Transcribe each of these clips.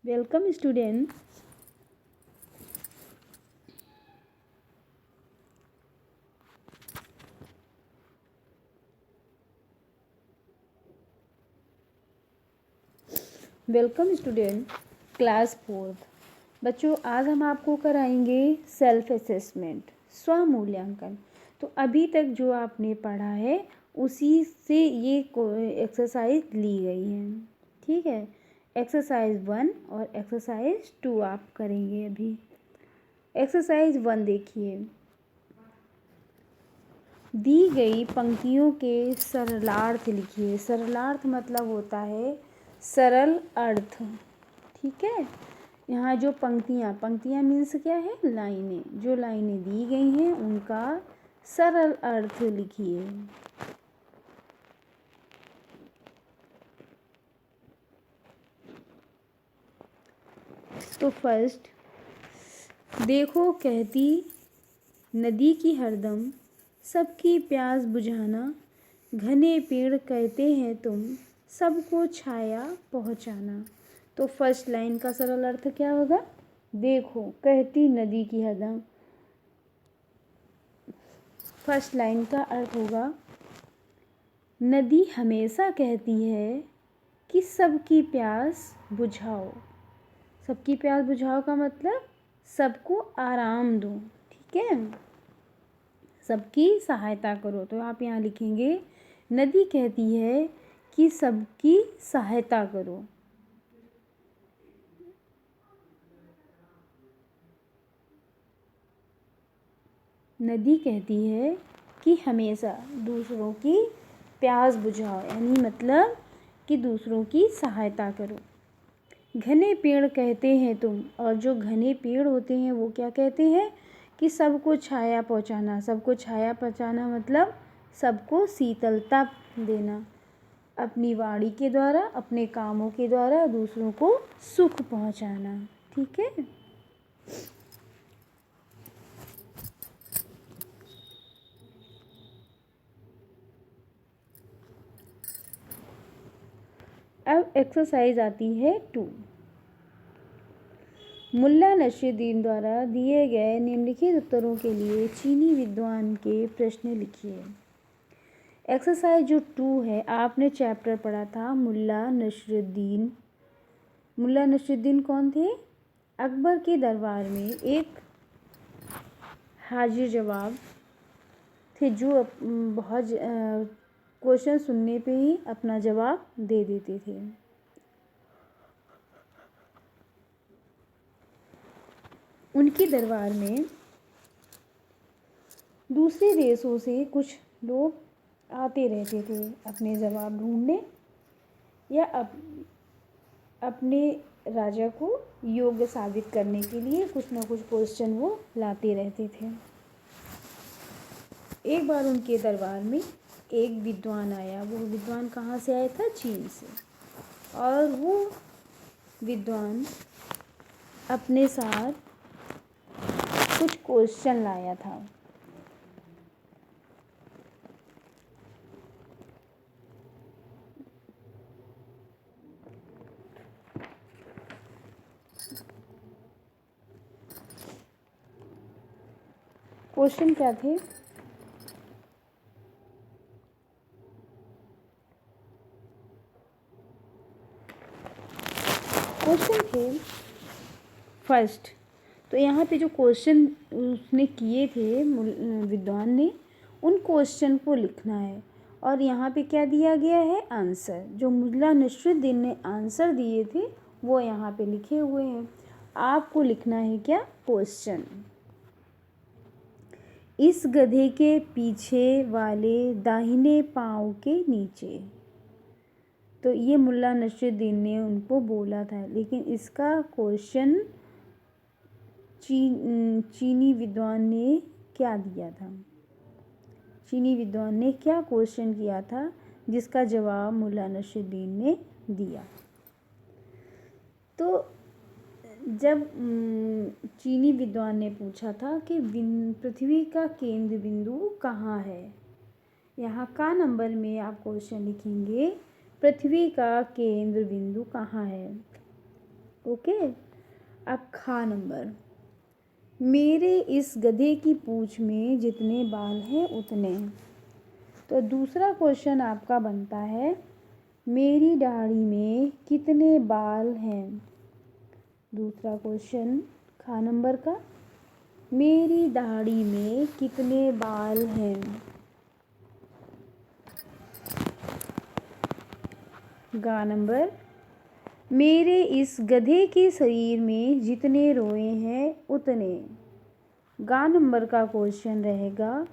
Welcome student. Welcome student class fourth. बच्चों आज हम आपको कराएंगे सेल्फ असेसमेंट, स्वमूल्यांकन। तो अभी तक जो आपने पढ़ा है उसी से ये एक्सरसाइज ली गई है। ठीक है, एक्सरसाइज 1 और एक्सरसाइज 2 आप करेंगे अभी। एक्सरसाइज 1 देखिए, दी गई पंक्तियों के सरलार्थ लिखिए। सरलार्थ मतलब होता है सरल अर्थ। ठीक है, यहाँ जो पंक्तियाँ मीन्स क्या है, लाइनें। जो लाइनें दी गई हैं उनका सरल अर्थ लिखिए। तो फर्स्ट देखो कहती नदी की हरदम, सबकी प्यास बुझाना, घने पेड़ कहते हैं तुम, सबको छाया पहुँचाना। तो फर्स्ट लाइन का सरल अर्थ क्या होगा, देखो कहती नदी की हरदम। फर्स्ट लाइन का अर्थ होगा, नदी हमेशा कहती है कि सबकी प्यास बुझाओ। सबकी प्यास बुझाओ का मतलब सबको आराम दो। ठीक है, सबकी सहायता करो। तो आप यहाँ लिखेंगे नदी कहती है कि सबकी सहायता करो। नदी कहती है कि हमेशा दूसरों की प्यास बुझाओ, यानी मतलब कि दूसरों की सहायता करो। घने पेड़ कहते हैं तुम, और जो घने पेड़ होते हैं वो क्या कहते हैं कि सबको छाया पहुंचाना। सबको छाया पहुंचाना मतलब सबको शीतलता देना, अपनी वाणी के द्वारा, अपने कामों के द्वारा दूसरों को सुख पहुंचाना। ठीक है, अब एक्सरसाइज आती है 2। मुल्ला नसरुद्दीन द्वारा दिए गए निम्नलिखित उत्तरों के लिए चीनी विद्वान के प्रश्न लिखिए। एक्सरसाइज जो 2 है, आपने चैप्टर पढ़ा था मुल्ला नसरुद्दीन। मुल्ला नसरुद्दीन कौन थे, अकबर के दरबार में एक हाजिर जवाब थे जो बहुत क्वेश्चन सुनने पे ही अपना जवाब दे देते थे। उनके दरबार में दूसरे देशों से कुछ लोग आते रहते थे अपने जवाब ढूंढने, या अपने राजा को योग्य साबित करने के लिए कुछ ना कुछ क्वेश्चन वो लाते रहते थे। एक बार उनके दरबार में एक विद्वान आया। वो विद्वान कहाँ से आया था, चीन से। और वो विद्वान अपने साथ कुछ क्वेश्चन लाया था। क्वेश्चन क्या थे, क्वेश्चन थे फर्स्ट। तो यहाँ पे जो क्वेश्चन उसने किए थे विद्वान ने, उन क्वेश्चन को लिखना है। और यहाँ पे क्या दिया गया है, आंसर। जो मुल्ला नसरुद्दीन ने आंसर दिए थे वो यहाँ पे लिखे हुए हैं। आपको लिखना है क्या, क्वेश्चन। इस गधे के पीछे वाले दाहिने पाँव के नीचे। तो ये मुल्ला नसरुद्दीन ने उनको बोला था, लेकिन इसका क्वेश्चन चीनी विद्वान ने क्या दिया था। चीनी विद्वान ने क्या क्वेश्चन किया था जिसका जवाब मुल्ला नसरुद्दीन ने दिया। तो जब चीनी विद्वान ने पूछा था कि पृथ्वी का केंद्र बिंदु कहाँ है, यहाँ का नंबर में आप क्वेश्चन लिखेंगे, पृथ्वी का केंद्र बिंदु कहाँ है। ओके। अब खा नंबर, मेरे इस गधे की पूंछ में जितने बाल हैं उतने। तो दूसरा क्वेश्चन आपका बनता है, मेरी दाढ़ी में कितने बाल हैं। दूसरा क्वेश्चन खा नंबर का, मेरी दाढ़ी में कितने बाल हैं। गा नंबर, मेरे इस गधे के शरीर में जितने रोए हैं उतने। गा नंबर का क्वेश्चन रहेगा,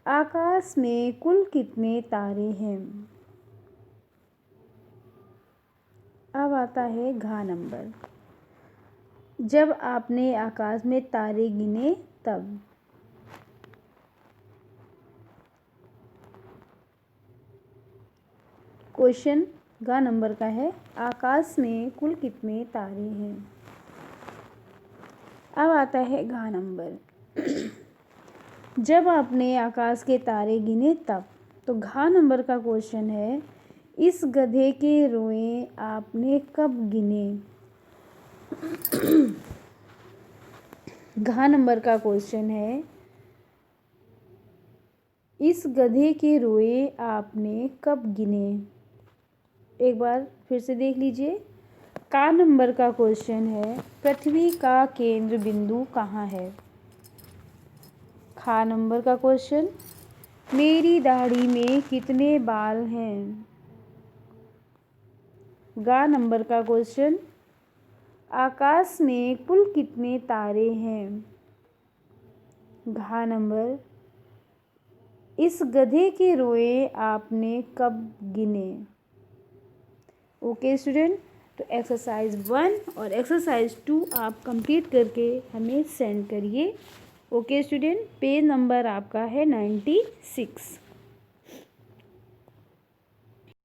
आकाश में कुल कितने तारे हैं। अब आता है घा नंबर, जब आपने आकाश में तारे गिने तब। क्वेश्चन घा नंबर का है, आकाश में कुल कितने तारे हैं। अब आता है घा नंबर, जब आपने आकाश के तारे गिने तब। तो घा नंबर का क्वेश्चन है, इस गधे के रोए आपने कब गिने। घा नंबर का क्वेश्चन है, इस गधे के रोए आपने कब गिने। एक बार फिर से देख लीजिए। का नंबर का क्वेश्चन है, पृथ्वी का केंद्र बिंदु कहाँ है। खा नंबर का क्वेश्चन, मेरी दाढ़ी में कितने बाल हैं। गा नंबर का क्वेश्चन, आकाश में कुल कितने तारे हैं। घा नंबर, इस गधे के रोए आपने कब गिने। ओके स्टूडेंट, तो एक्सरसाइज 1 और एक्सरसाइज 2 आप कंप्लीट करके हमें सेंड करिए। ओके स्टूडेंट, पेज नंबर आपका है 96।